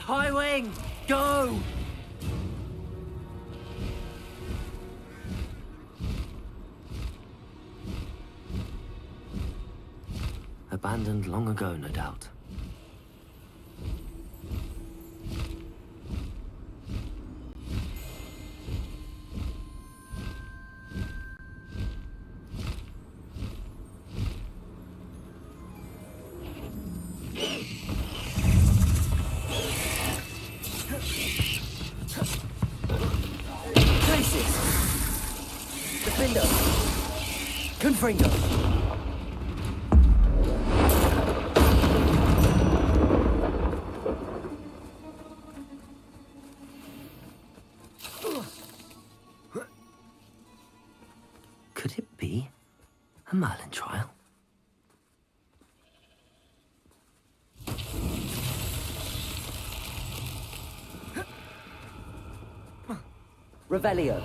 High Wing, go! Abandoned long ago, no doubt. Places! Defender! Confringo! Could it be a Merlin trial? Revelio.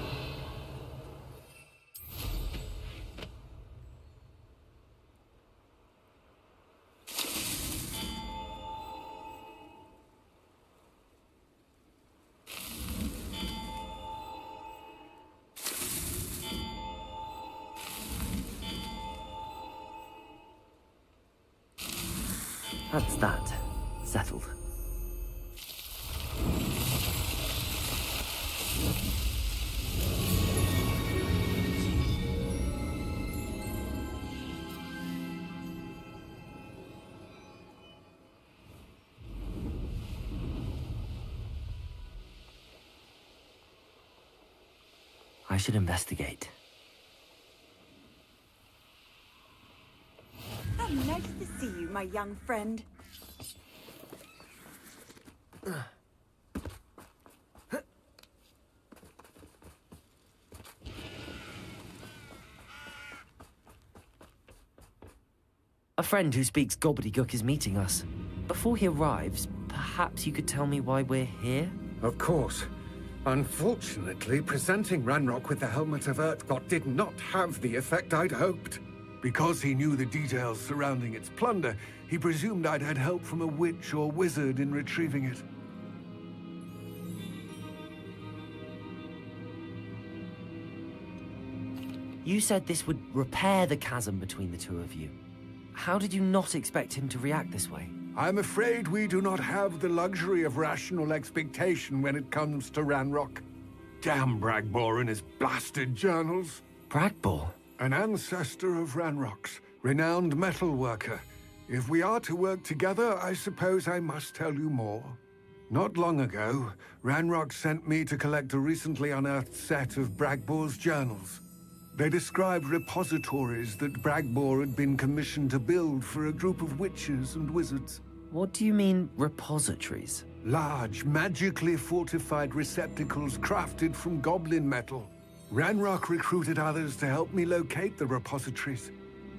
That's that. Settled. I should investigate. How nice to see you, my young friend. A friend who speaks gobbledygook is meeting us. Before he arrives, perhaps you could tell me why we're here? Of course. Unfortunately, presenting Ranrock with the Helmet of Urtkot did not have the effect I'd hoped. Because he knew the details surrounding its plunder, he presumed I'd had help from a witch or wizard in retrieving it. You said this would repair the chasm between the two of you. How did you not expect him to react this way? I'm afraid we do not have the luxury of rational expectation when it comes to Ranrock. Damn Bragbor and his blasted journals. Bragbor? An ancestor of Ranrock's, renowned metal worker. If we are to work together, I suppose I must tell you more. Not long ago, Ranrock sent me to collect a recently unearthed set of Bragbor's journals. They described repositories that Bragbor had been commissioned to build for a group of witches and wizards. What do you mean, repositories? Large, magically fortified receptacles crafted from goblin metal. Ranrock recruited others to help me locate the repositories.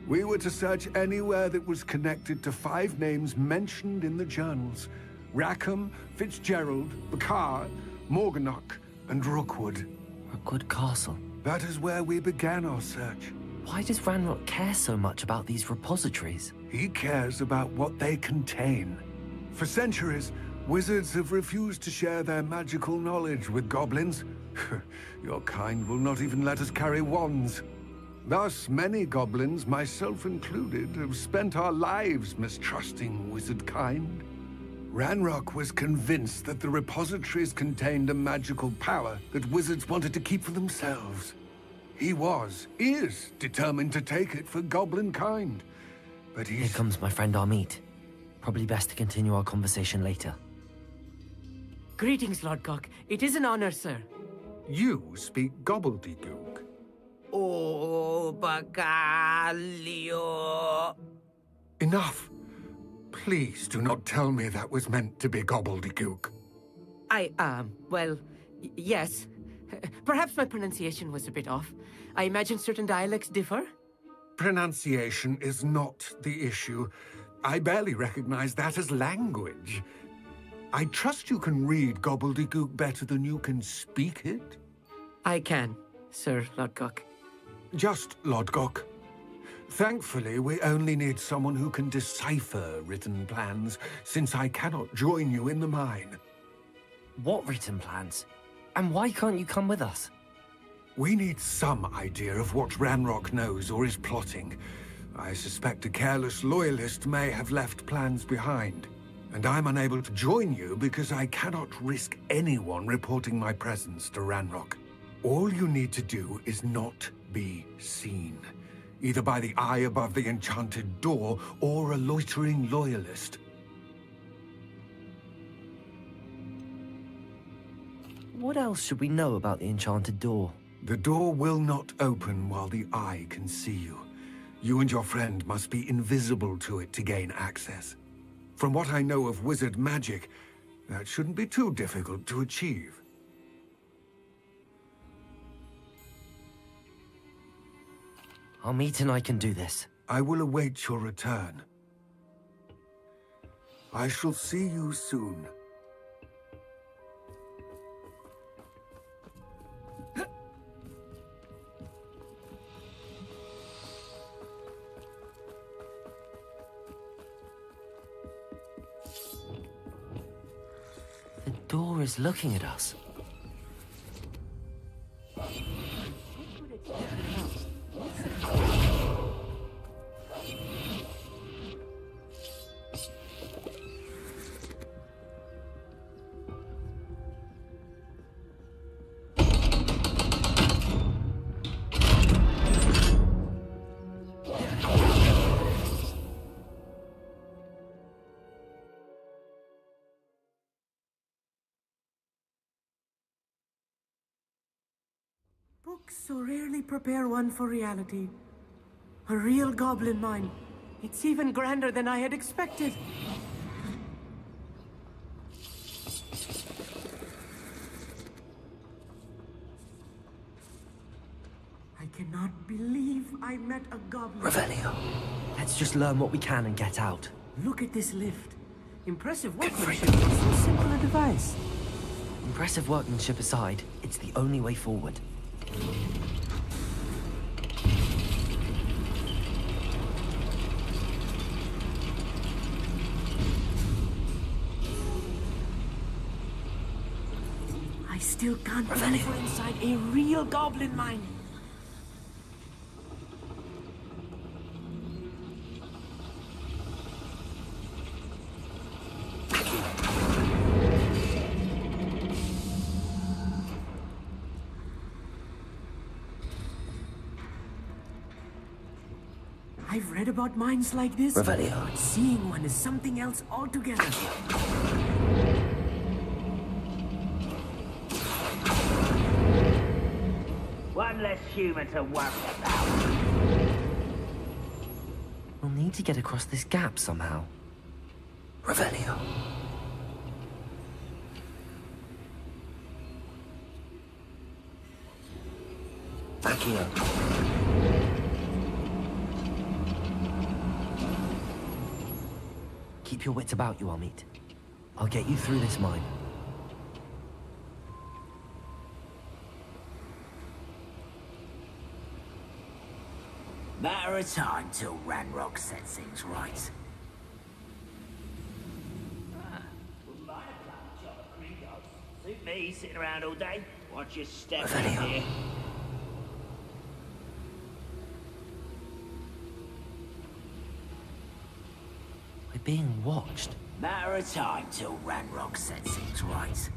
We were to search anywhere that was connected to 5 names mentioned in the journals: Rackham, Fitzgerald, Bakar, Morganach, and Rookwood. Rookwood Castle. That is where we began our search. Why does Ranrock care so much about these repositories? He cares about what they contain. For centuries, wizards have refused to share their magical knowledge with goblins. Your kind will not even let us carry wands. Thus, many goblins, myself included, have spent our lives mistrusting wizard kind. Ranrock was convinced that the repositories contained a magical power that wizards wanted to keep for themselves. He is determined to take it for goblin kind. But Here comes my friend Amit. Probably best to continue our conversation later. Greetings, Lord Cock. It is an honor, sir. You speak gobbledygook. Oh, Bacalio. Enough. Please do not tell me that was meant to be gobbledygook. Well, yes. Perhaps my pronunciation was a bit off. I imagine certain dialects differ? Pronunciation is not the issue. I barely recognize that as language. I trust you can read gobbledygook better than you can speak it? I can, Sir Lodgok. Just Lodgok. Thankfully, we only need someone who can decipher written plans, since I cannot join you in the mine. What written plans? And why can't you come with us? We need some idea of what Ranrock knows or is plotting. I suspect a careless loyalist may have left plans behind. And I'm unable to join you because I cannot risk anyone reporting my presence to Ranrock. All you need to do is not be seen, either by the eye above the enchanted door or a loitering loyalist. What else should we know about the enchanted door? The door will not open while the eye can see you. You and your friend must be invisible to it to gain access. From what I know of wizard magic, that shouldn't be too difficult to achieve. Amit and I can do this. I will await your return. I shall see you soon. The door is looking at us. Books so rarely prepare one for reality. A real goblin mine. It's even grander than I had expected. I cannot believe I met a goblin. Revelio. Let's just learn what we can and get out. Look at this lift. Impressive workmanship for so simple a device. Impressive workmanship aside, it's the only way forward. I still can't believe we're inside a real goblin mine. I've read about mines like this, Revelio. but seeing one is something else altogether. One less human to worry about. We'll need to get across this gap somehow. Revelio. Accio. Keep your wits about you, Amit. I'll get you through this mine. Matter of time till Ranrock sets things right. Wouldn't mind a bloody job of gringos. Suit me, sitting around all day. Watch your step in Revelio. here. We're being watched. Matter of time till Ranrock sets things right.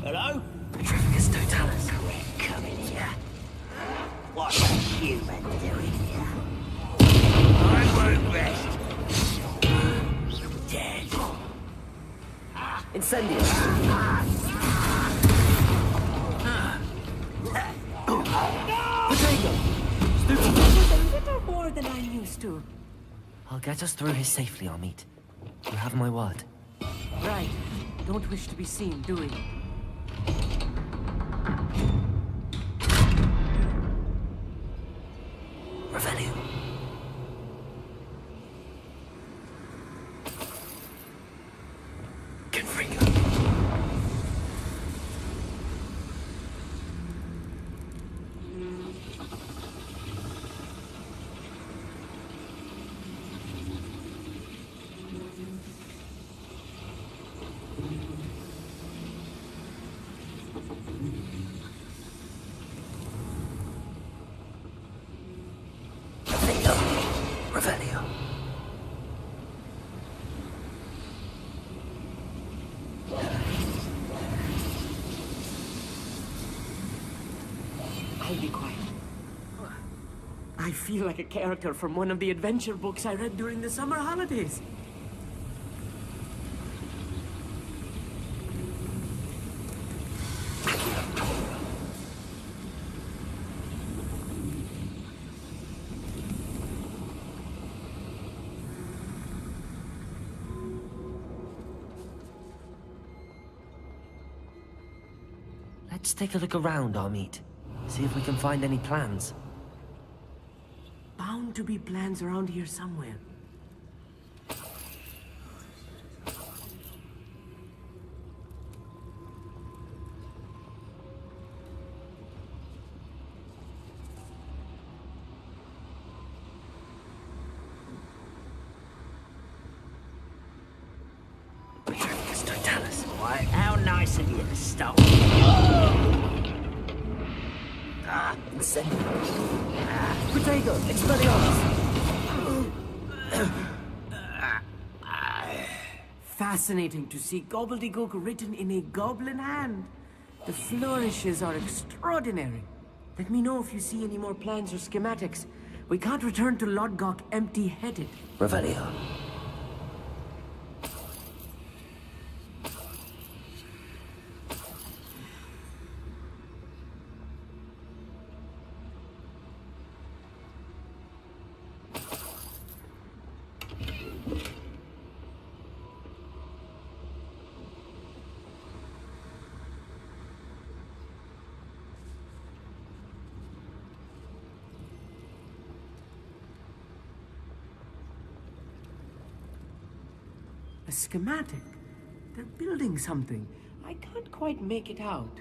Hello? Petrificus totalis. We're coming here. What's a human doing here? I won't rest. Dead. Incendio. Potato. A little more than I'm used to. I'll get us through here safely, Amit. You have my word. Right. Don't wish to be seen, do we? Revelio. Confringo. I feel like a character from one of the adventure books I read during the summer holidays. Let's take a look around, Amit. See if we can find any plans. Bound to be plans around here somewhere. Why, how nice of you to stop. Incendio. Protego, Expelliarmus. Fascinating to see gobbledygook written in a goblin hand. The flourishes are extraordinary. Let me know if you see any more plans or schematics. We can't return to Lodgok empty-headed. Revelio. A schematic. They're building something. I can't quite make it out.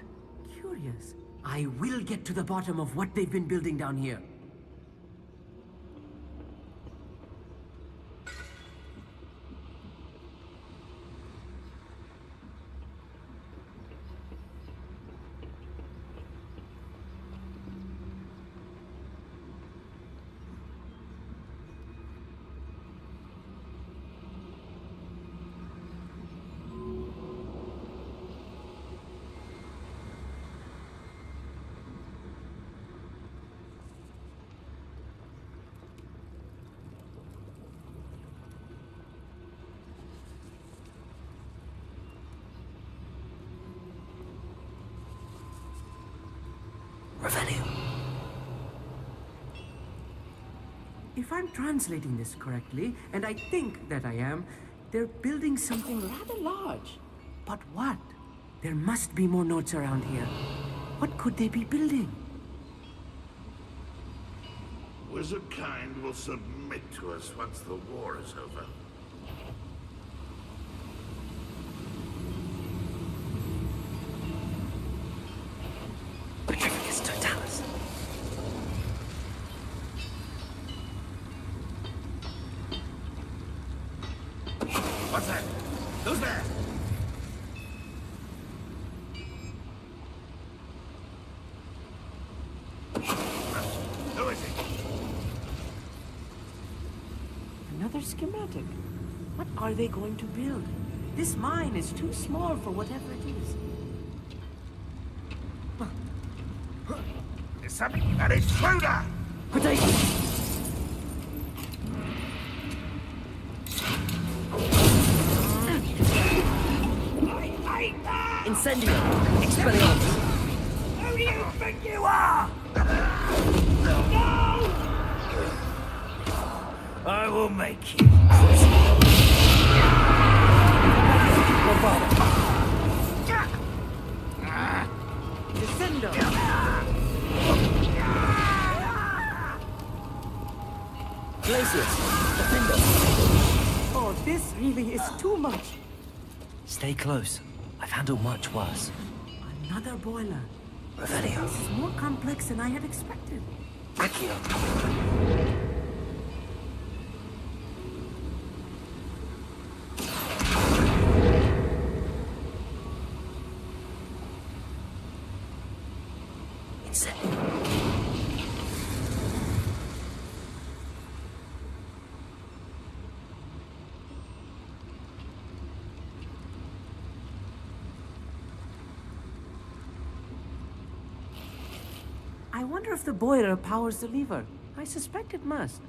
Curious. I will get to the bottom of what they've been building down here. Revelio. If I'm translating this correctly, and I think that I am, they're building something rather large. But what? There must be more notes around here. What could they be building? Wizard kind will submit to us once the war is over. Petrificus Totalis. What's that? Who's there? Who is he? Another schematic. What are they going to build? This mine is too small for whatever it is. There's something an intruder! Potato! Incendio! Expelliarmus! Who do you think you are? I will make you. Descendo! Glacius! Defender! Oh, this really is too much. Stay close. I've handled much worse. Another boiler. Revelio. This is more complex than I had expected. Accio. I wonder if the boiler powers the lever. I suspect it must.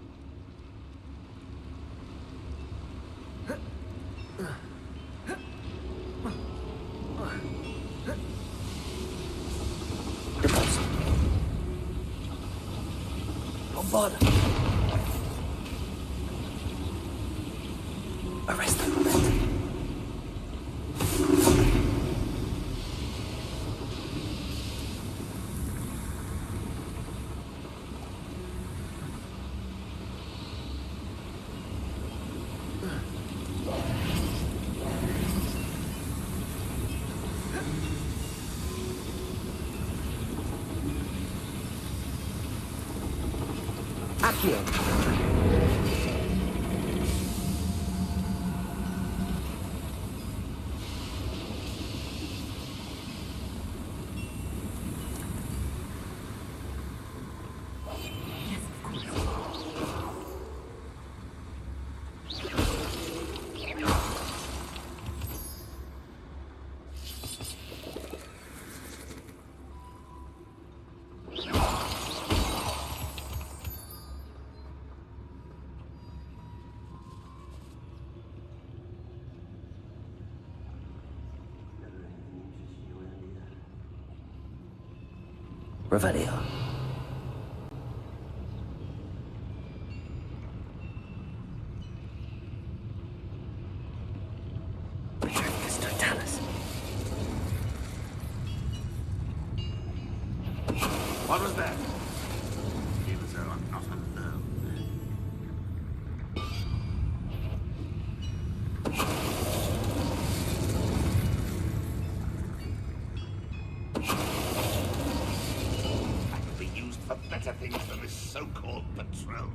On board. Arrest them. Accio. Revelio. Petricus totalis. What was that? Feels though I'm not alone. I could be used for better things than this so-called patrol.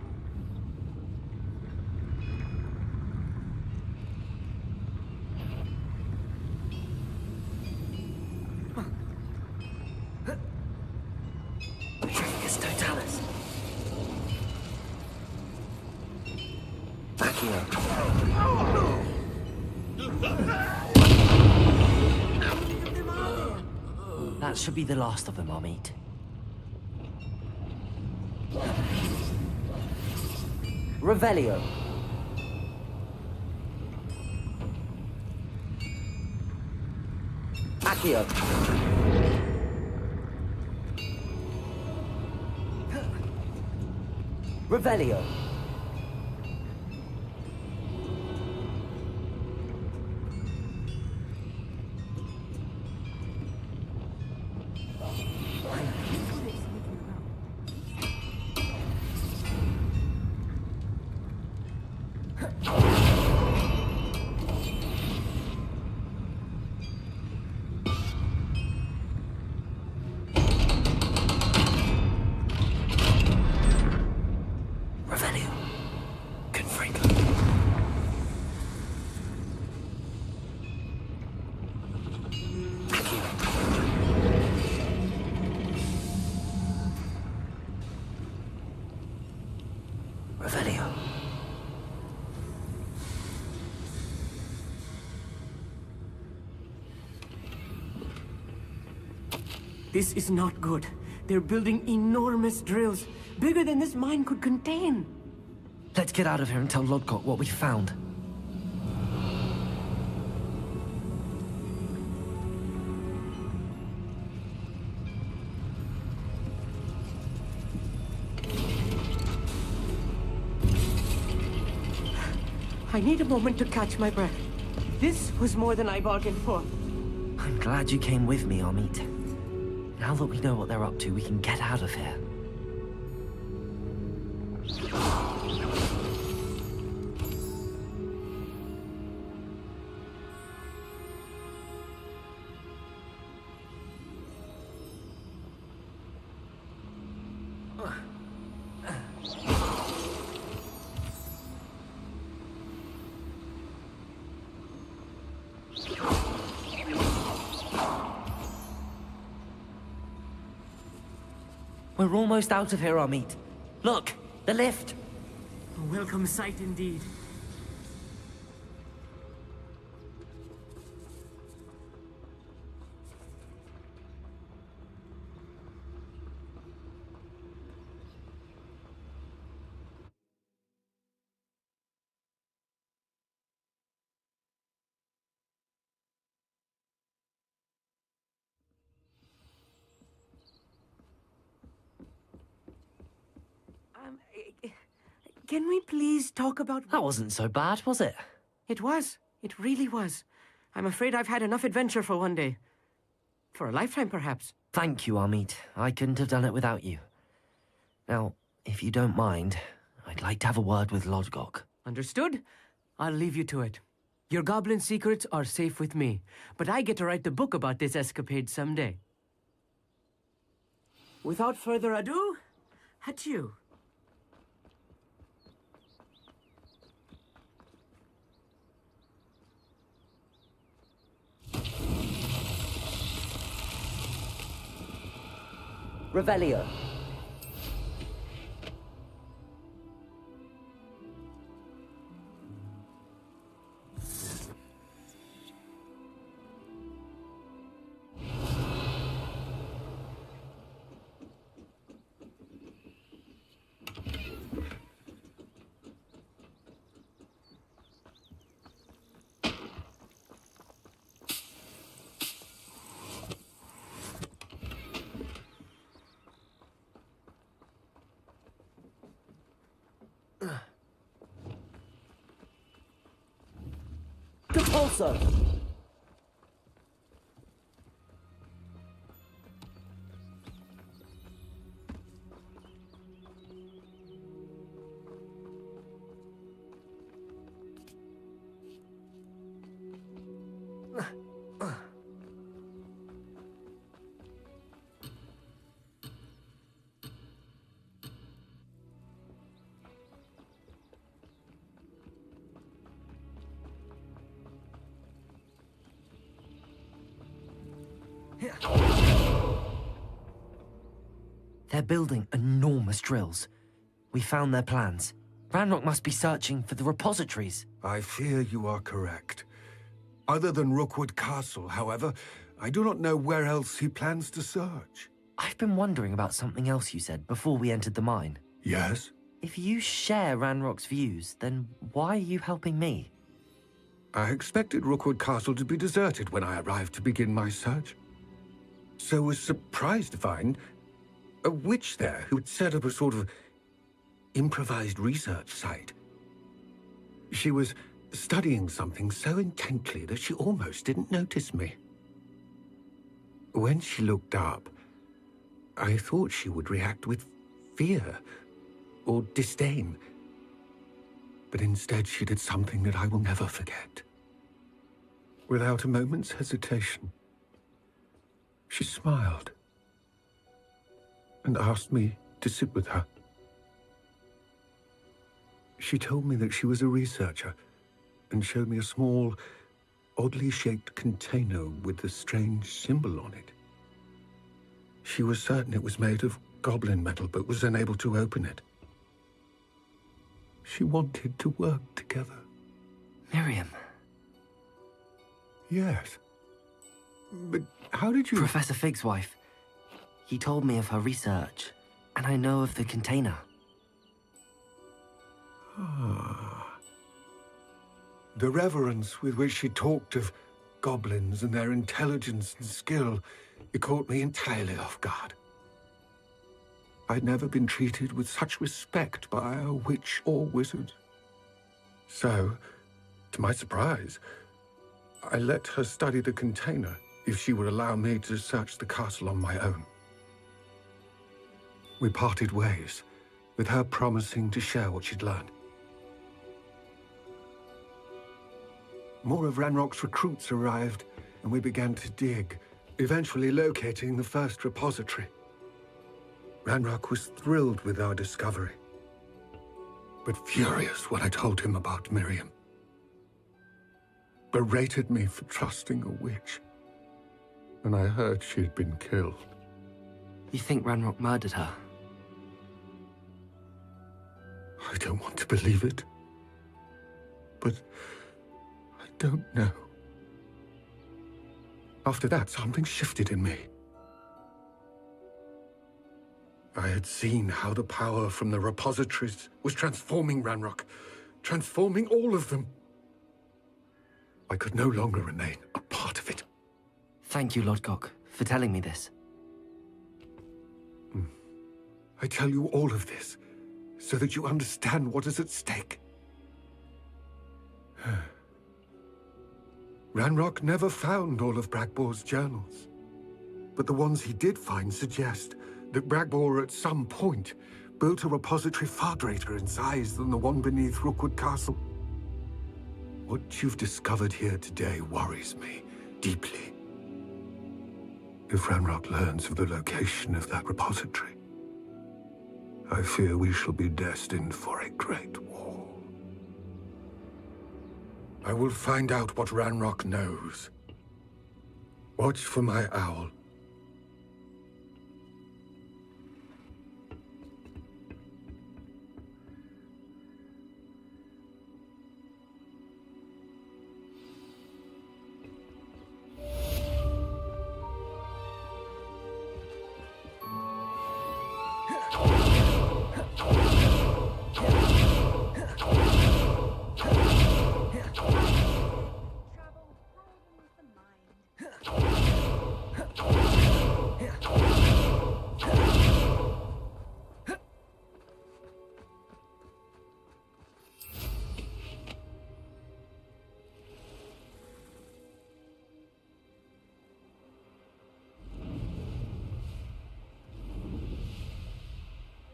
Petricus totalis. Accio. That should be the last of them, Amit. Revelio. Accio. Revelio. Revelio. Confringo. Revelio. This is not good. They're building enormous drills, bigger than this mine could contain. Let's get out of here and tell Lodgok what we found. I need a moment to catch my breath. This was more than I bargained for. I'm glad you came with me, Amit. Now that we know what they're up to, we can get out of here. We're almost out of here, Amit. Look, the lift. A welcome sight indeed. Can we please talk about... That wasn't so bad, was it? It was. It really was. I'm afraid I've had enough adventure for one day. For a lifetime, perhaps. Thank you, Amit. I couldn't have done it without you. Now, if you don't mind, I'd like to have a word with Lodgok. Understood? I'll leave you to it. Your goblin secrets are safe with me, but I get to write the book about this escapade someday. Without further ado, adieu. Revelio. Compulso! They're building enormous drills. We found their plans. Ranrock must be searching for the repositories. I fear you are correct. Other than Rookwood Castle, however, I do not know where else he plans to search. I've been wondering about something else you said before we entered the mine. Yes? If you share Ranrock's views, then why are you helping me? I expected Rookwood Castle to be deserted when I arrived to begin my search. So was surprised to find a witch there who had set up a sort of improvised research site. She was studying something so intently that she almost didn't notice me. When she looked up, I thought she would react with fear or disdain. But instead she did something that I will never forget. Without a moment's hesitation, she smiled and asked me to sit with her. She told me that she was a researcher and showed me a small, oddly shaped container with a strange symbol on it. She was certain it was made of goblin metal, but was unable to open it. She wanted to work together. Miriam. Yes. But how did you... Professor Fig's wife. He told me of her research, and I know of the container. Ah. The reverence with which she talked of goblins and their intelligence and skill, it caught me entirely off guard. I'd never been treated with such respect by a witch or wizard. So, to my surprise, I let her study the container if she would allow me to search the castle on my own. We parted ways, with her promising to share what she'd learned. More of Ranrock's recruits arrived, and we began to dig, eventually locating the first repository. Ranrock was thrilled with our discovery, but furious when I told him about Miriam. Berated me for trusting a witch, and I heard she had been killed. You think Ranrock murdered her? I don't want to believe it, but I don't know. After that, something shifted in me. I had seen how the power from the repositories was transforming Ranrock, transforming all of them. I could no longer remain a part of it. Thank you, Lodgok, for telling me this. I tell you all of this so that you understand what is at stake. Ranrock never found all of Bragbor's journals, but the ones he did find suggest that Bragbor at some point built a repository far greater in size than the one beneath Rookwood Castle. What you've discovered here today worries me deeply. If Ranrock learns of the location of that repository, I fear we shall be destined for a great war. I will find out what Ranrock knows. Watch for my owl.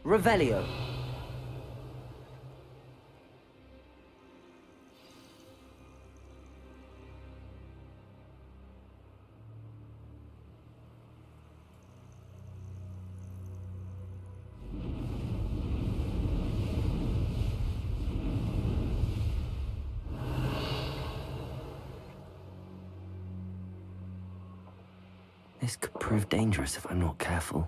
Revelio. This could prove dangerous if I'm not careful.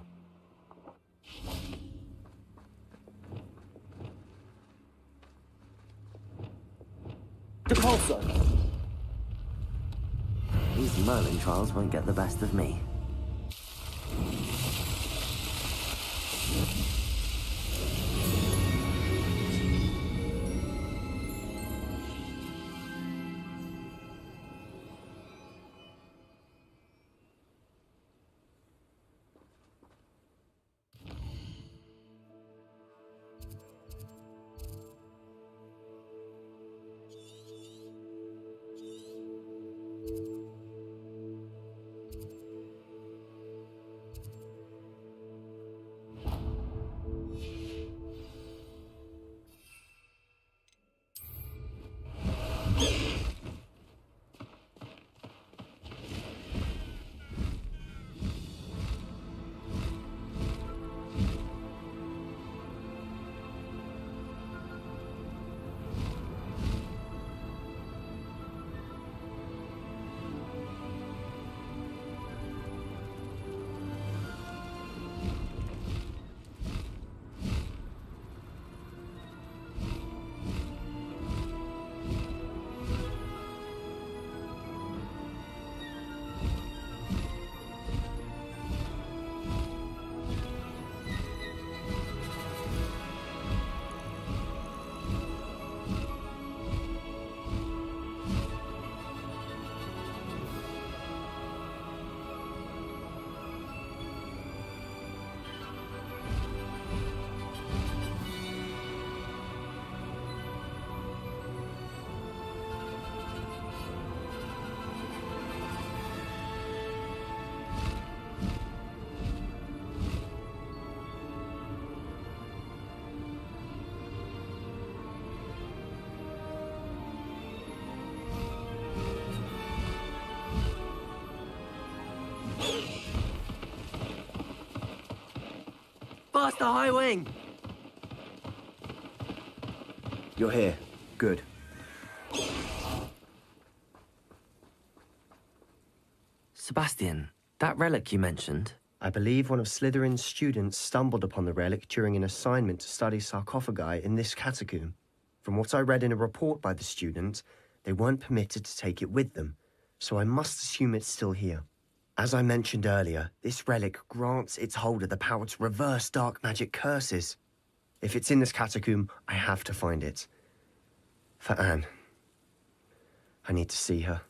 Depulso! These Merlin trials won't get the best of me. Blast the high wing! You're here. Good. Sebastian, that relic you mentioned, I believe one of Slytherin's students stumbled upon the relic during an assignment to study sarcophagi in this catacomb. From what I read in a report by the student, they weren't permitted to take it with them, so I must assume it's still here. As I mentioned earlier, this relic grants its holder the power to reverse dark magic curses. If it's in this catacomb, I have to find it. For Anne. I need to see her.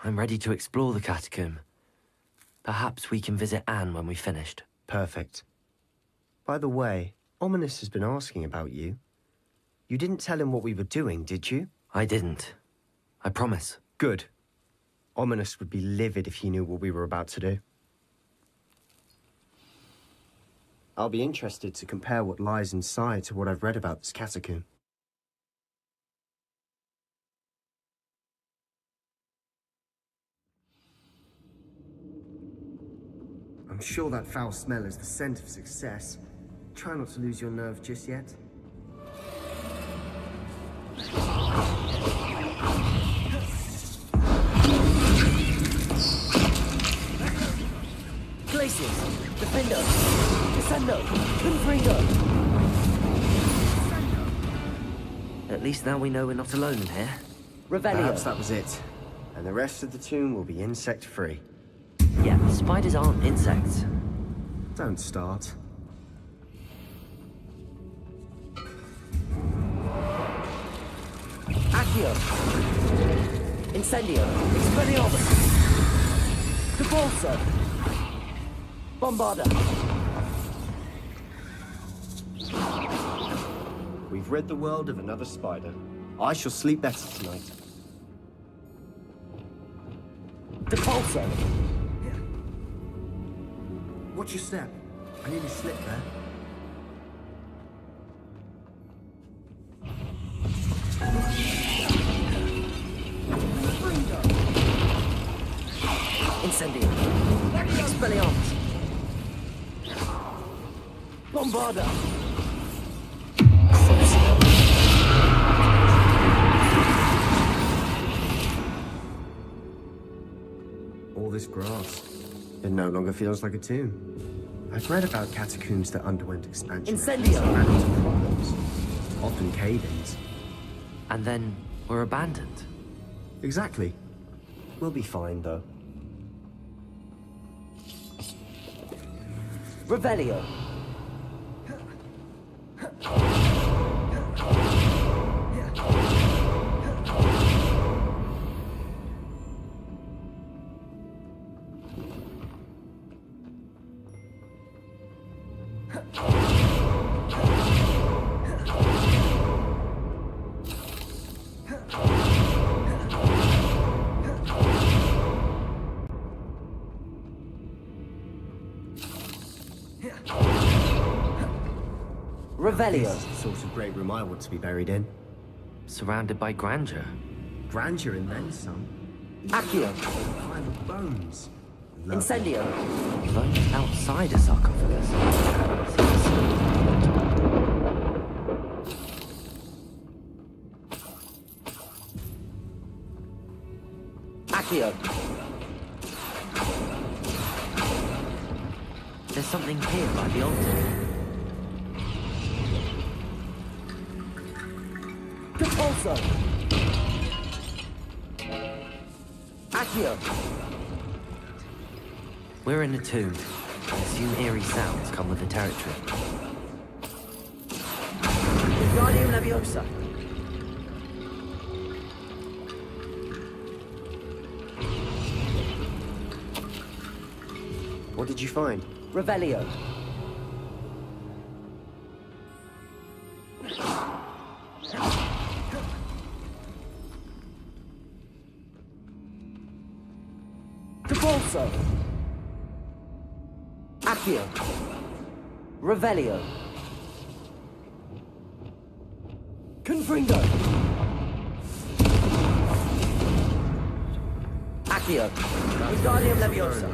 I'm ready to explore the catacomb. Perhaps we can visit Anne when we've finished. Perfect. By the way, Ominous has been asking about you. You didn't tell him what we were doing, did you? I didn't. I promise. Good. Ominous would be livid if he knew what we were about to do. I'll be interested to compare what lies inside to what I've read about this catacomb. I'm sure that foul smell is the scent of success. Try not to lose your nerve just yet. Glaciers! Defendo! Descendo! Confringo! At least now we know we're not alone in here. Perhaps Revelio! that was it. And the rest of the tomb will be insect-free. Yeah, spiders aren't insects. Don't start. Accio! Incendio! Expelliarmus! Convulso! Bombarda! We've rid the world of another spider. I shall sleep better tonight. Depulso! Watch your step. I nearly slipped there. Incendio! Expelliarmus! Bombarda! All this grass. It no longer feels like a tomb. I've read about catacombs that underwent expansion. Incendio! and ran into problems. Often cave-ins. And then we're abandoned. Exactly. We'll be fine, though. Revelio! Revelio! This is the sort of great room I want to be buried in. Surrounded by grandeur. Grandeur and then some. Accio! Pile of bones. Lovely. Incendio! Bones outside a sarcophagus. Accio! There's something here by the altar. Compulso! Accio! We're in a tomb. I assume eerie sounds come with the territory. Wingardium Leviosa! What did you find? Revelio! Compulso! Accio! Revelio! Confringo! Accio! Wingardium Leviosa!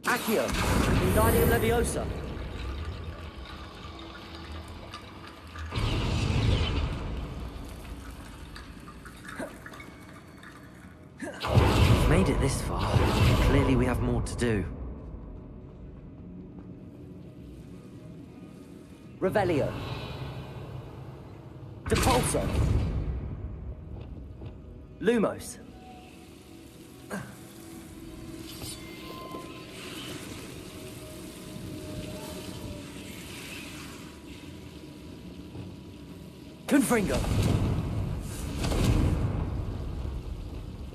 Accio! Wingardium Leviosa! We've made it this far. Clearly we have more to do. Revelio. Depulso. Lumos. Confringo!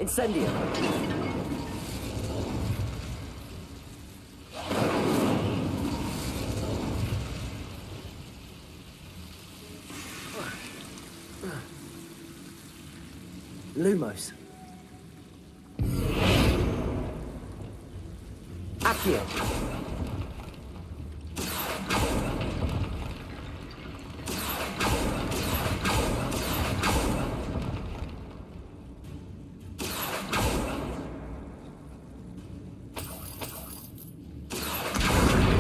Incendio! Lumos. Accio.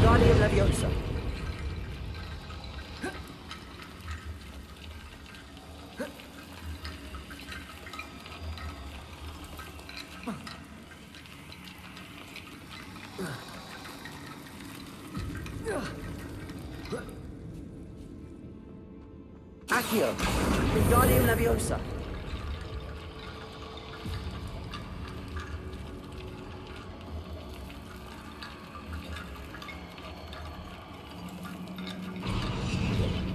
Guardian Leviosa. Accio. Guardian Leviosa.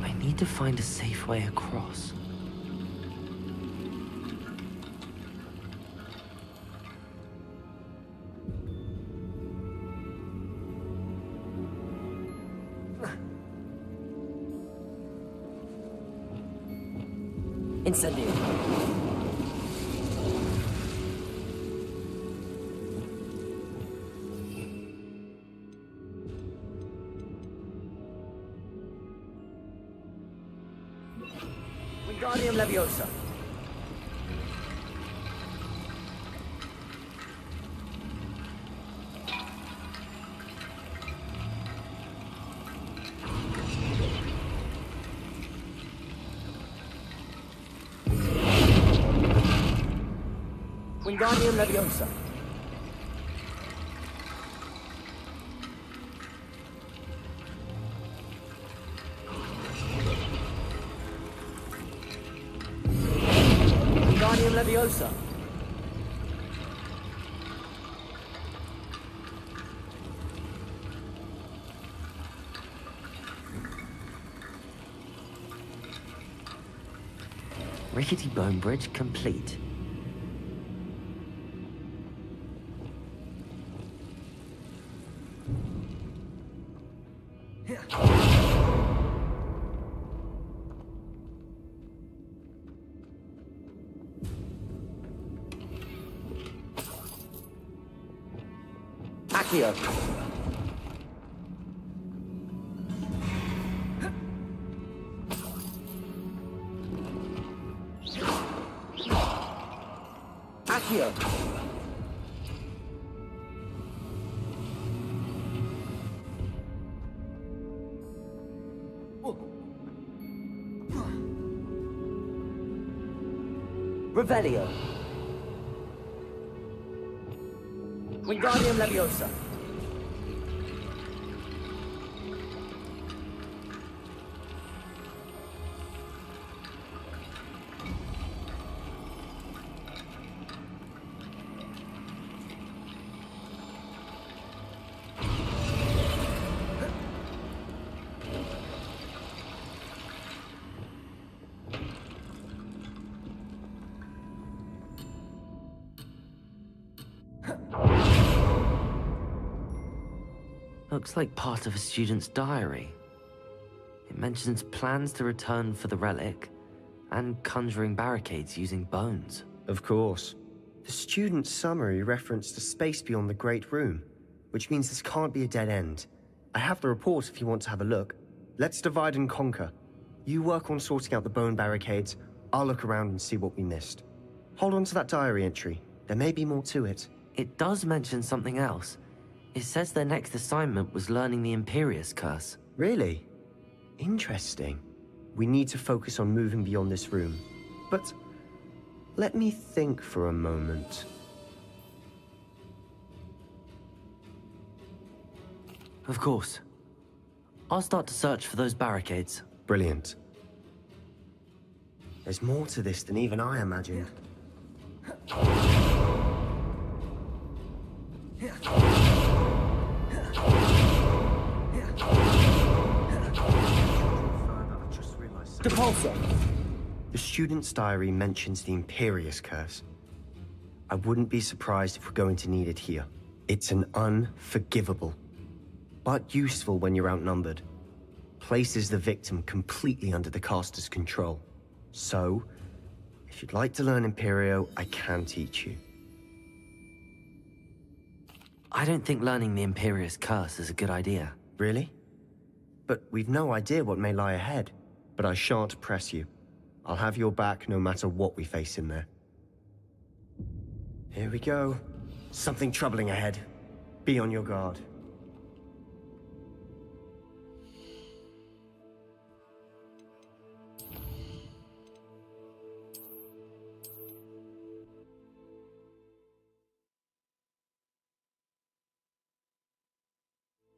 I need to find a safe way across. Incendio. Wingardium Leviosa. Wingardium Leviosa. Wingardium Leviosa. Rickety bone bridge complete. Accio. Accio. Revelio. Wingardium Leviosa. Looks like part of a student's diary. It mentions plans to return for the relic and conjuring barricades using bones. Of course. The student's summary referenced a space beyond the Great Room, which means this can't be a dead end. I have the report if you want to have a look. Let's divide and conquer. You work on sorting out the bone barricades, I'll look around and see what we missed. Hold on to that diary entry. There may be more to it. It does mention something else. It says their next assignment was learning the Imperius Curse. Really? Interesting. We need to focus on moving beyond this room. But let me think for a moment. Of course. I'll start to search for those barricades. Brilliant. There's more to this than even I imagined. Depulso! The student's diary mentions the Imperius Curse. I wouldn't be surprised if we're going to need it here. It's an unforgivable, but useful when you're outnumbered. Places the victim completely under the caster's control. So, if you'd like to learn Imperio, I can teach you. I don't think learning the Imperious Curse is a good idea. Really? But we've no idea what may lie ahead. But I shan't press you. I'll have your back no matter what we face in there. Here we go. Something troubling ahead. Be on your guard.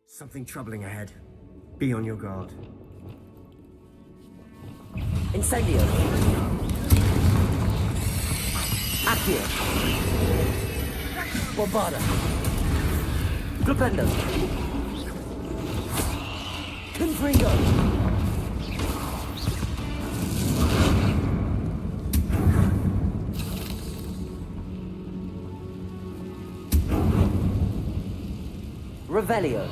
Something troubling ahead. Be on your guard. Incendio. Accio. Bombarda. Glupendo. Confringo. Revelio.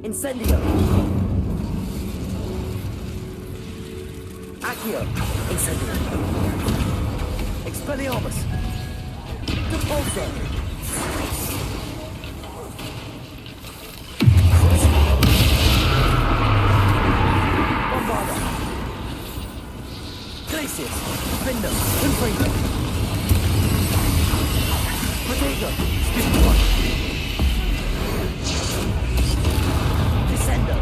Incendio. Accio. Incendio. Expelliarmus. Depulso. Bombarda. Glacius. Findo. Confringo. Protego. Speed one. Descendo.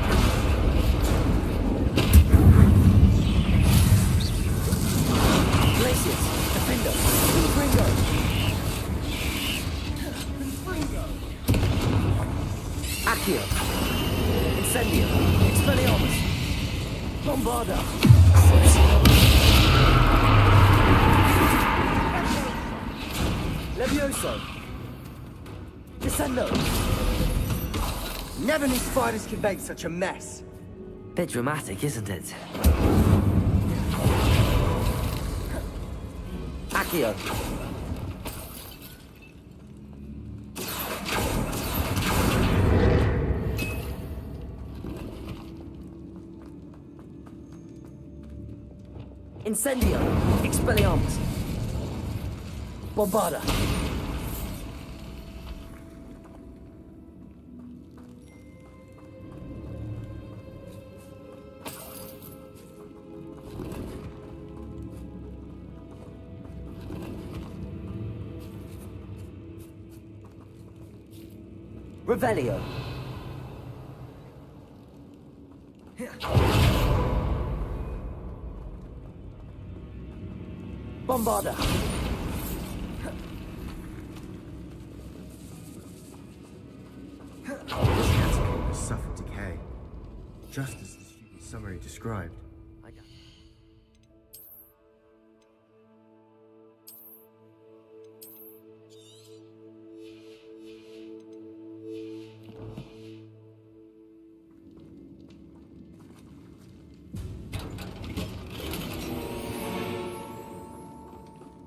Glacius. Defendo. Confringo. Accio. Incendio. Expelliarmus. Bombarda. Levioso. Descendo. Never knew spiders could make such a mess. Bit dramatic, isn't it? Accio. Incendio. Expelliarmus. Bombarda. Revelio. Bombarda. This catacomb has suffered decay, just as the student's summary described.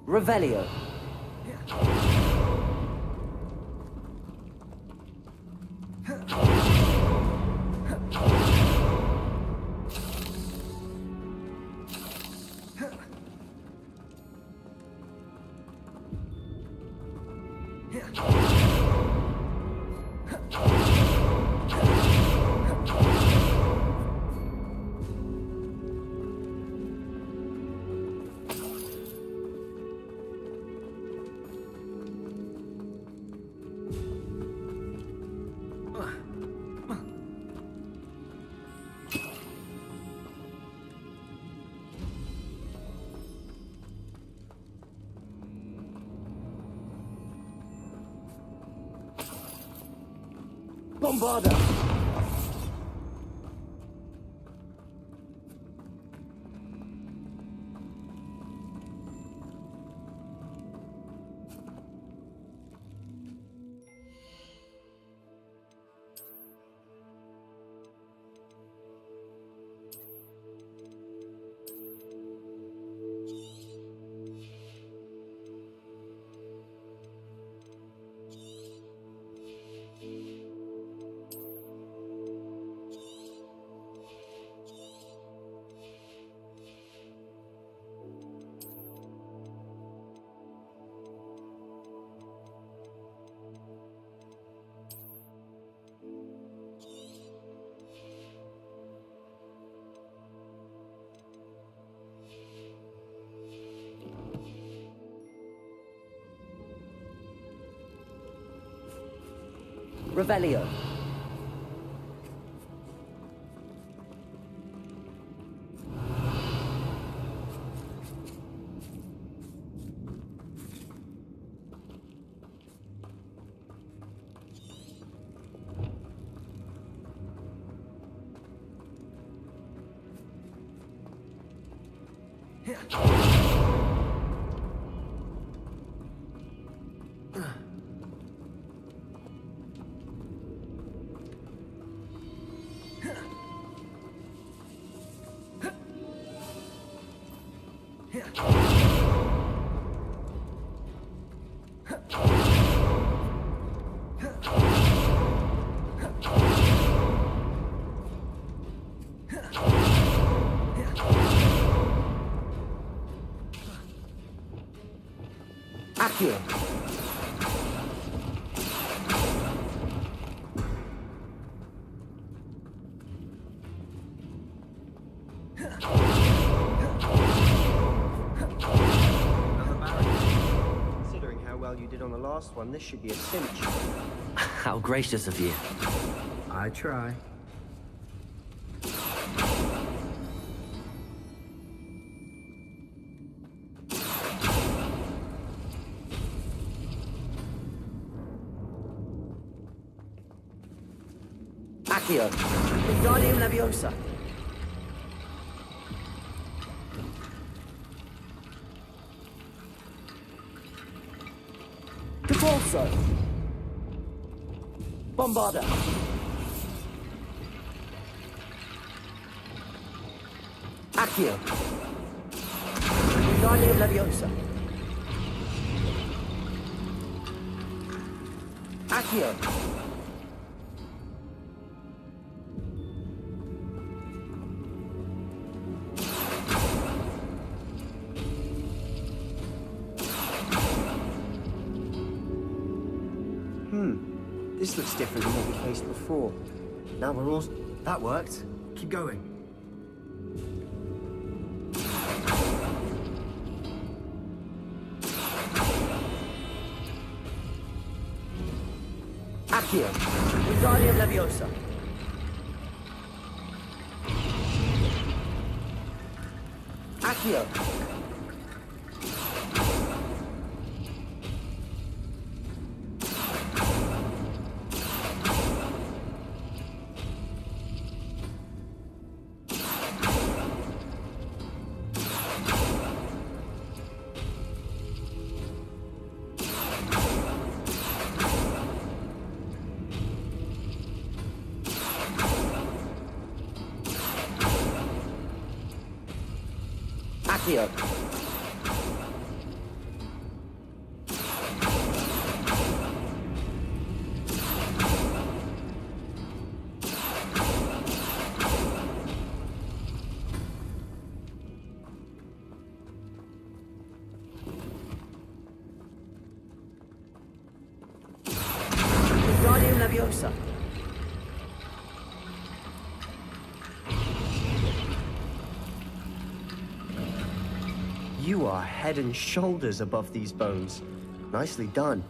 Revelio. Bombarda. Revelio. Accio. Considering how well you did on the last one, this should be a cinch. How gracious of you. I try. Accio. Wingardium Leviosa. Devolso. Bombarda. Accio. Wingardium Leviosa. Accio. This looks different than what we faced before. Now we're all... That worked. Keep going. Accio. Wingardium Leviosa. Accio. Accio. Wingardium Leviosa. You are head and shoulders above these bones. Nicely done.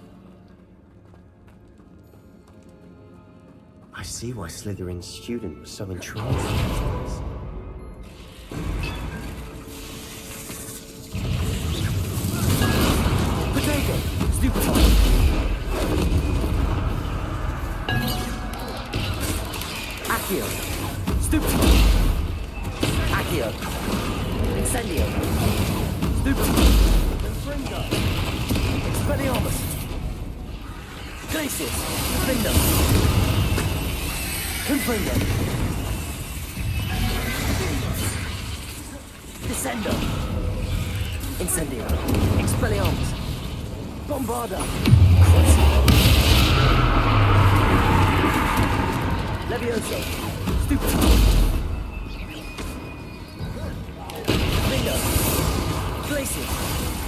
I see why Slytherin's student was so entranced in these things. Potato. Stupefy. Accio. Stupefy. Accio. Incendio. Stupefy. Confringo. Expelliarmus. Glacius. Confringo. Confringo. Descendo. Incendio. Expelliarmus. Bombarda. Levioso. Stupefy. Confringo. Glacius.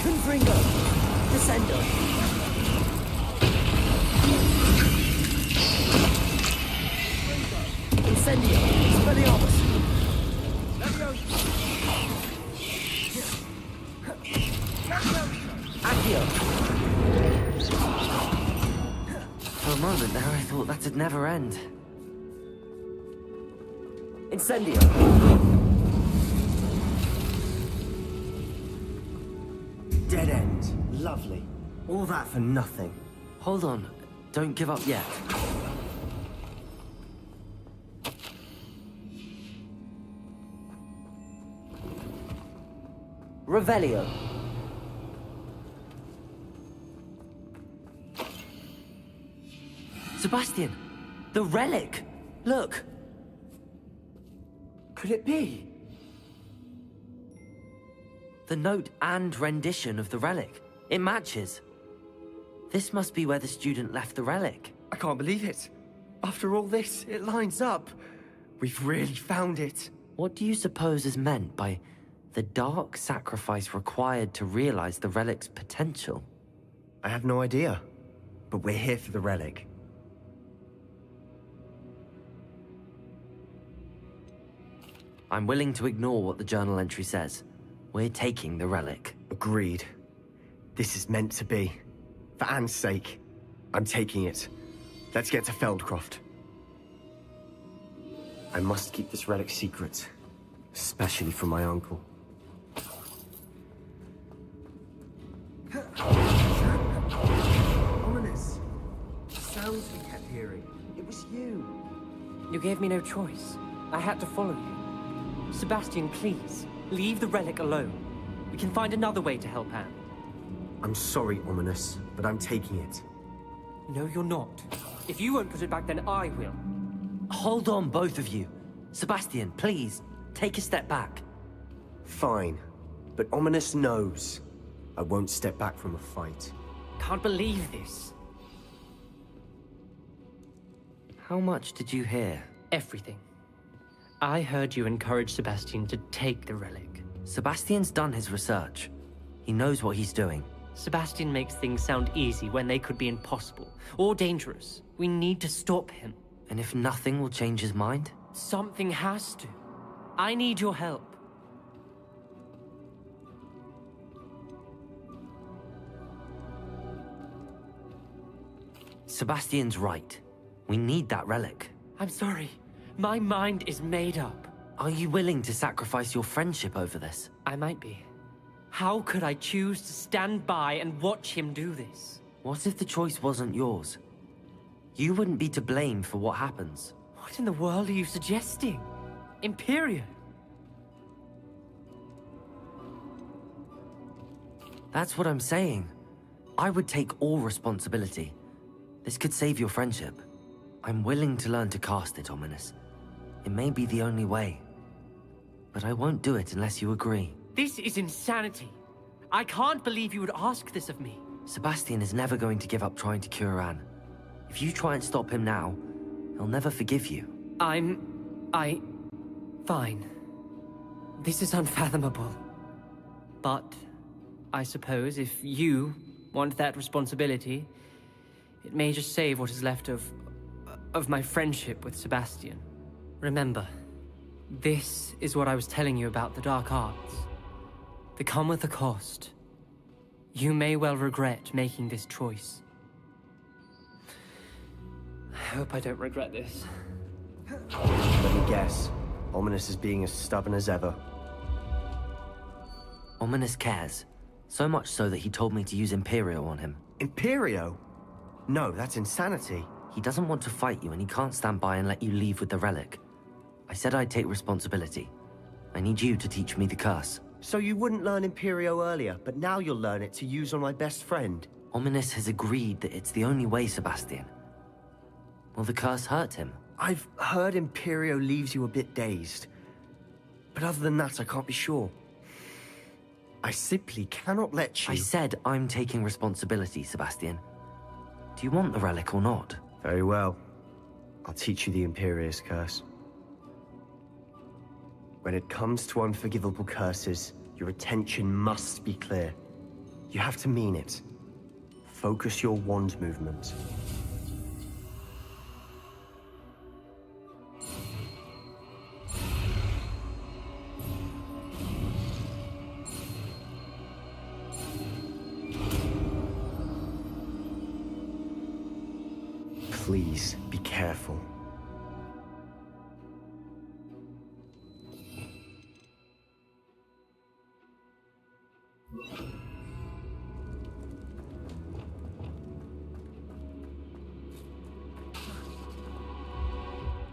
Confringo. Descendo. Incendio. Expelliarmus. Accio. For a moment there, I thought that's it'd never end. Incendio! Dead end. Lovely. All that for nothing. Hold on. Don't give up yet. Revelio. Sebastian! The relic! Look! Could it be? The note and rendition of the relic. It matches. This must be where the student left the relic. I can't believe it. After all this, it lines up. We've really found it. What do you suppose is meant by the dark sacrifice required to realize the relic's potential? I have no idea. But we're here for the relic. I'm willing to ignore what the journal entry says. We're taking the relic. Agreed. This is meant to be. For Anne's sake, I'm taking it. Let's get to Feldcroft. I must keep this relic secret, especially from my uncle. Ominous. Sounds we kept hearing. It was you. You gave me no choice. I had to follow you. Sebastian, please, leave the relic alone. We can find another way to help Anne. I'm sorry, Ominous, but I'm taking it. No, you're not. If you won't put it back, then I will. Hold on, both of you. Sebastian, please, take a step back. Fine, but Ominous knows I won't step back from a fight. Can't believe this. How much did you hear? Everything. I heard you encourage Sebastian to take the relic. Sebastian's done his research. He knows what he's doing. Sebastian makes things sound easy when they could be impossible or dangerous. We need to stop him. And if nothing will change his mind? Something has to. I need your help. Sebastian's right. We need that relic. I'm sorry. My mind is made up. Are you willing to sacrifice your friendship over this? I might be. How could I choose to stand by and watch him do this? What if the choice wasn't yours? You wouldn't be to blame for what happens. What in the world are you suggesting? Imperio? That's what I'm saying. I would take all responsibility. This could save your friendship. I'm willing to learn to cast it, Ominous. It may be the only way. But I won't do it unless you agree. This is insanity. I can't believe you would ask this of me. Sebastian is never going to give up trying to cure Anne. If you try and stop him now, he'll never forgive you. Fine. This is unfathomable. But I suppose if you want that responsibility, it may just save what is left of my friendship with Sebastian. Remember, this is what I was telling you about the dark arts. They come with a cost. You may well regret making this choice. I hope I don't regret this. Let me guess. Ominous is being as stubborn as ever. Ominous cares. So much so that he told me to use Imperio on him. Imperio? No, that's insanity. He doesn't want to fight you and he can't stand by and let you leave with the relic. I said I'd take responsibility. I need you to teach me the curse. So you wouldn't learn Imperio earlier, but now you'll learn it to use on my best friend. Ominous has agreed that it's the only way, Sebastian. Will the curse hurt him? I've heard Imperio leaves you a bit dazed. But other than that, I can't be sure. I simply cannot let you... I said I'm taking responsibility, Sebastian. Do you want the relic or not? Very well. I'll teach you the Imperio's curse. When it comes to unforgivable curses, your attention must be clear. You have to mean it. Focus your wand movement. Please, be careful.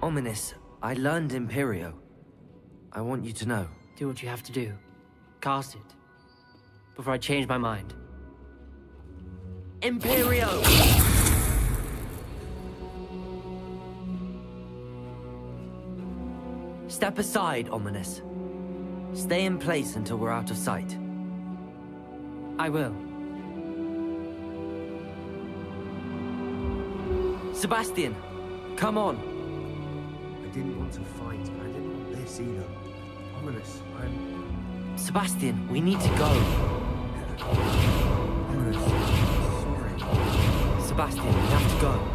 Ominous, I learned Imperio. I want you to know. Do what you have to do. Cast it. Before I change my mind. Imperio! Step aside, Ominous. Stay in place until we're out of sight. I will. Sebastian, come on. I didn't want to fight, and I didn't want this either. Ominous, I'm... Sebastian, we need to go. Ominous, sorry. Sebastian, we have to go.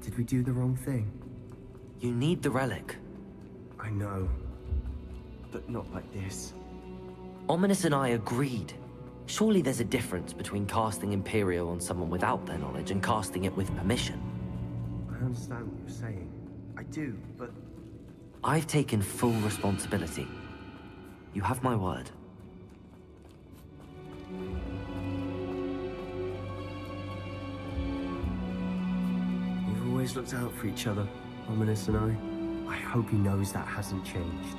Did we do the wrong thing? You need the relic. I know. But not like this. Ominous and I agreed. Surely there's a difference between casting Imperio on someone without their knowledge and casting it with permission. I understand what you're saying. I do, but... I've taken full responsibility. You have my word. We've always looked out for each other, Ominous and I. I hope he knows that hasn't changed.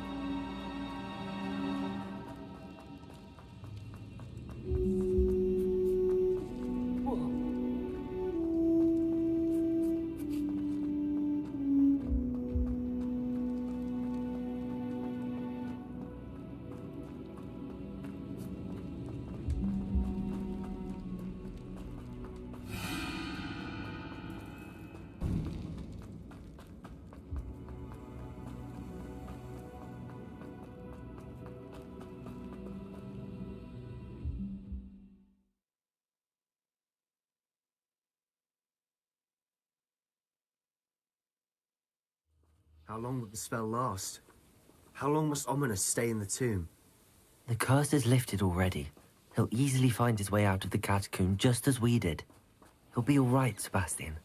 How long would the spell last? How long must Ominous stay in the tomb? The curse is lifted already. He'll easily find his way out of the catacomb just as we did. He'll be all right, Sebastian.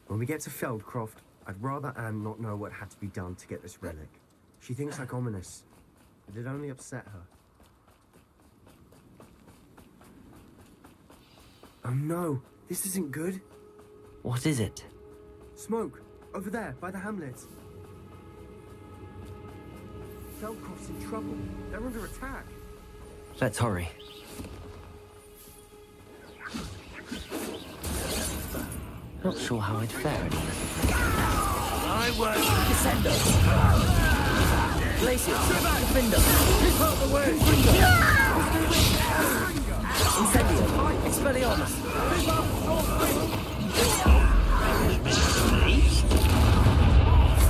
When we get to Feldcroft, I'd rather Anne not know what had to be done to get this relic. She thinks like Ominous. It'd only upset her. Oh no, this isn't good. What is it? Smoke, over there, by the hamlet. Feldcroft's in trouble. They're under attack. Let's hurry. Not sure how I'd fare anyway. I work Descendo! Glacier! Defender! Keep out the way! Incendio! Expelliarmus!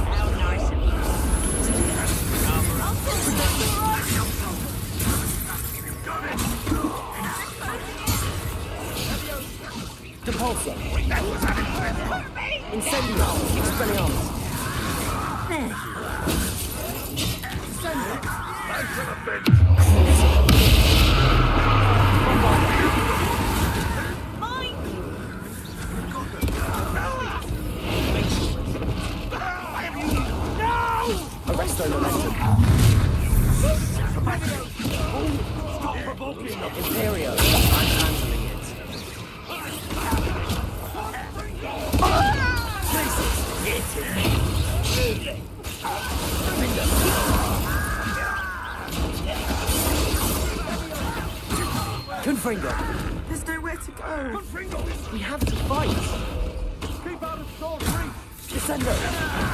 How nice of Depulsor! Incendio! Expelliarmus! Arresto momentum! Stop provoking them! Imperio! I'm handling it. Confringo! There's nowhere to go. Confringo! We have to fight! Keep out of Storm's reach! Descendo!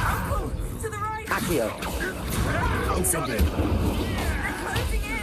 Uncle! To the right! Accio! Incendio! They're closing in!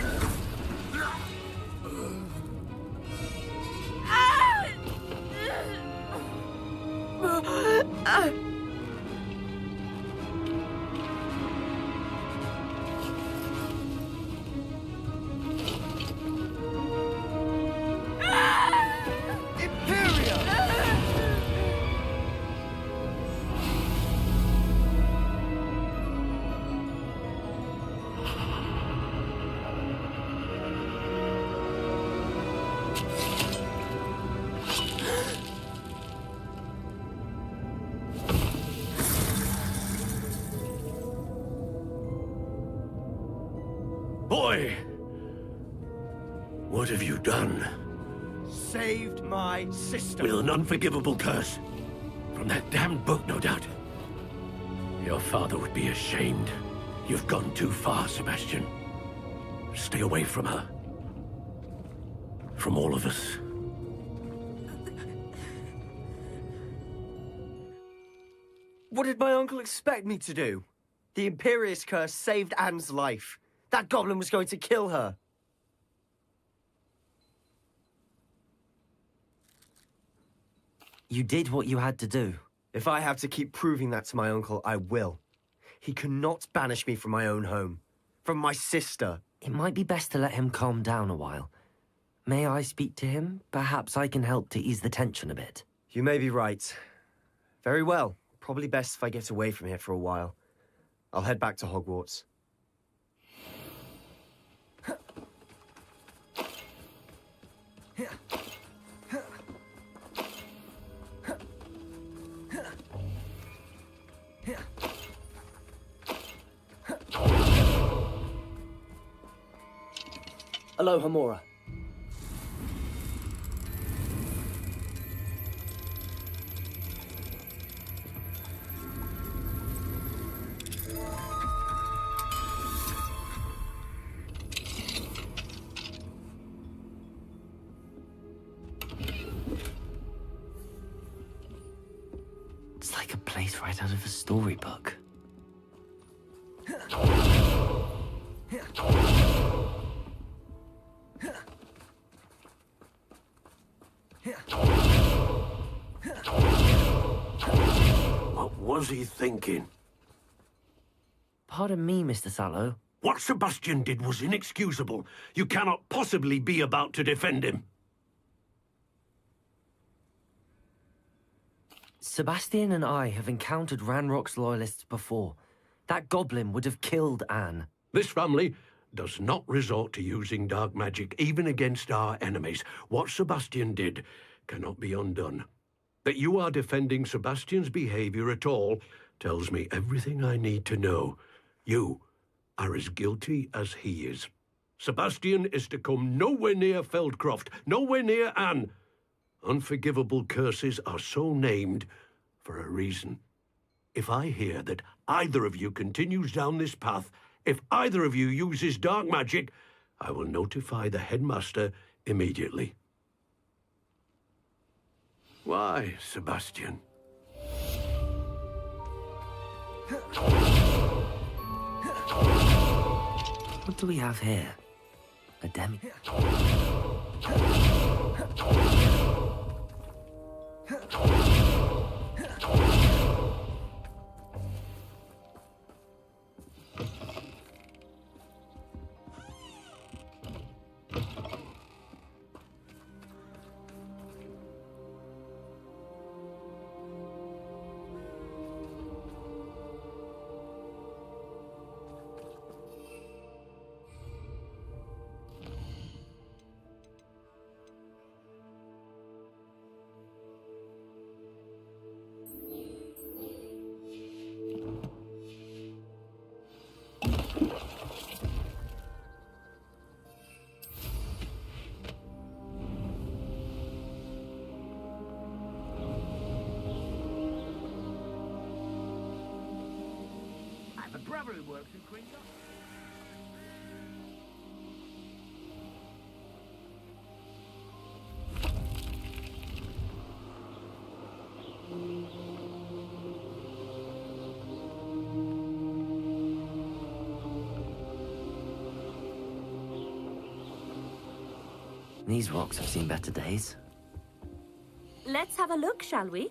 Boy! What have you done? Saved my sister. With an unforgivable curse. From that damned book, no doubt. Your father would be ashamed. You've gone too far, Sebastian. Stay away from her. From all of us. What did my uncle expect me to do? The Imperious curse saved Anne's life. That goblin was going to kill her. You did what you had to do. If I have to keep proving that to my uncle, I will. He cannot banish me from my own home. From my sister. It might be best to let him calm down a while. May I speak to him? Perhaps I can help to ease the tension a bit. You may be right. Very well. Probably best if I get away from here for a while. I'll head back to Hogwarts. Aloha, Mora. It's like a place right out of a storybook. What was he thinking? Pardon me, Mr. Sallow. What Sebastian did was inexcusable. You cannot possibly be about to defend him. Sebastian and I have encountered Ranrock's loyalists before. That goblin would have killed Anne. This family does not resort to using dark magic, even against our enemies. What Sebastian did cannot be undone. That you are defending Sebastian's behavior at all tells me everything I need to know. You are as guilty as he is. Sebastian is to come nowhere near Feldcroft, nowhere near Anne. Unforgivable curses are so named for a reason. If I hear that either of you continues down this path, if either of you uses dark magic, I will notify the headmaster immediately. Why, Sebastian? What do we have here? A demi... I have a brother who works in Queen's Office. These rocks have seen better days. Let's have a look, shall we?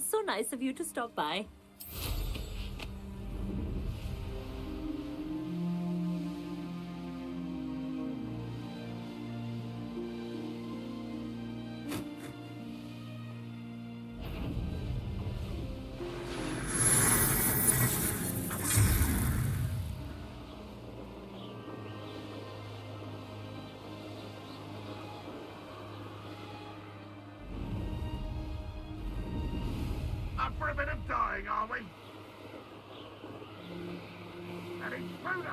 So nice of you to stop by. Up for a bit of dying, are we? An intruder!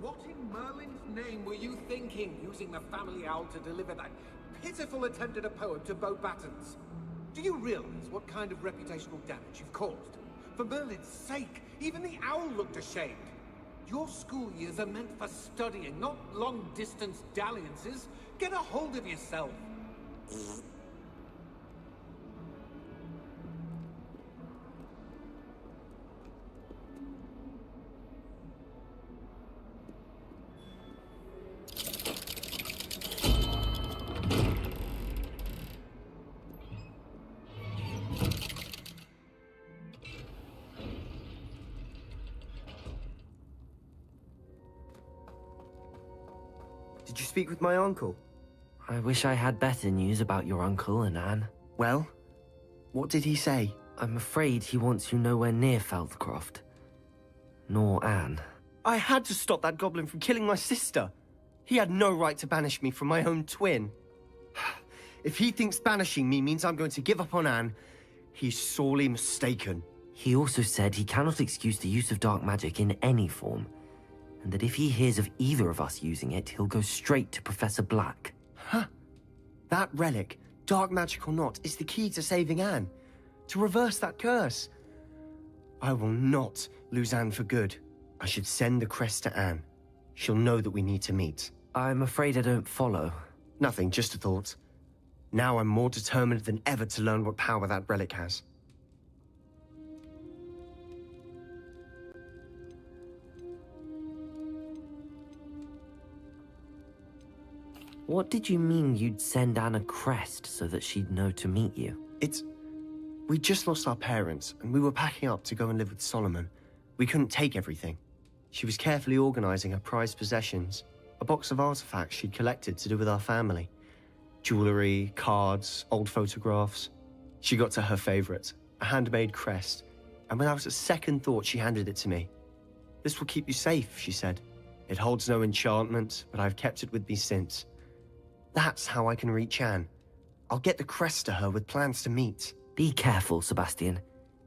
What in Merlin's name were you thinking, using the family owl to deliver that pitiful attempt at a poem to Beau Battens? Do you realize what kind of reputational damage you've caused? For Merlin's sake, even the owl looked ashamed. Your school years are meant for studying, not long-distance dalliances. Get a hold of yourself. Did you speak with my uncle? I wish I had better news about your uncle and Anne. Well, what did he say? I'm afraid he wants you nowhere near Feldcroft. Nor Anne. I had to stop that goblin from killing my sister. He had no right to banish me from my own twin. If he thinks banishing me means I'm going to give up on Anne, he's sorely mistaken. He also said he cannot excuse the use of dark magic in any form, and that if he hears of either of us using it, he'll go straight to Professor Black. Huh. That relic, dark magic or not, is the key to saving Anne. To reverse that curse. I will not lose Anne for good. I should send the crest to Anne. She'll know that we need to meet. I'm afraid I don't follow. Nothing, just a thought. Now I'm more determined than ever to learn what power that relic has. What did you mean you'd send Anne a crest so that she'd know to meet you? We just lost our parents, and we were packing up to go and live with Solomon. We couldn't take everything. She was carefully organizing her prized possessions, a box of artifacts she'd collected to do with our family. Jewelry, cards, old photographs. She got to her favorite, a handmade crest, and without a second thought, she handed it to me. "This will keep you safe," she said. "It holds no enchantment, but I've kept it with me since. That's how I can reach Anne. I'll get the crest to her with plans to meet." Be careful, Sebastian.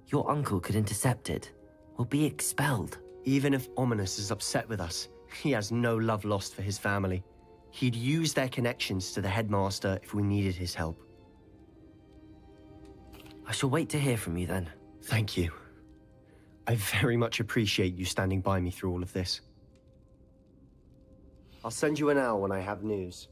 Your uncle could intercept it. We'll be expelled. Even if Ominous is upset with us, he has no love lost for his family. He'd use their connections to the headmaster if we needed his help. I shall wait to hear from you then. Thank you. I very much appreciate you standing by me through all of this. I'll send you an hour when I have news.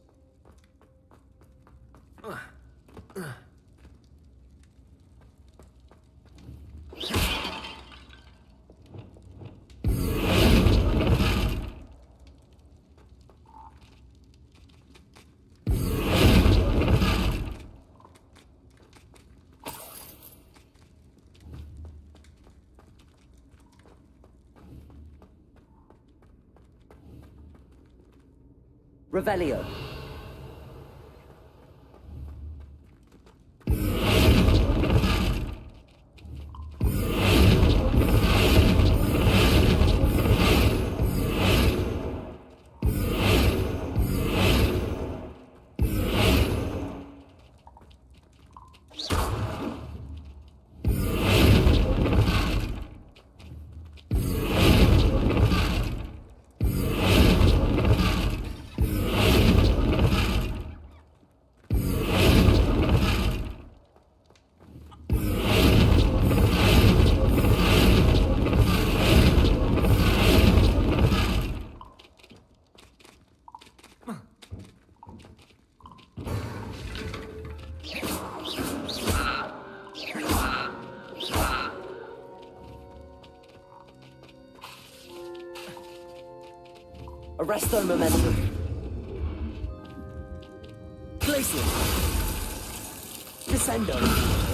Revelio. Arresto momentum. Glacial. Descendo.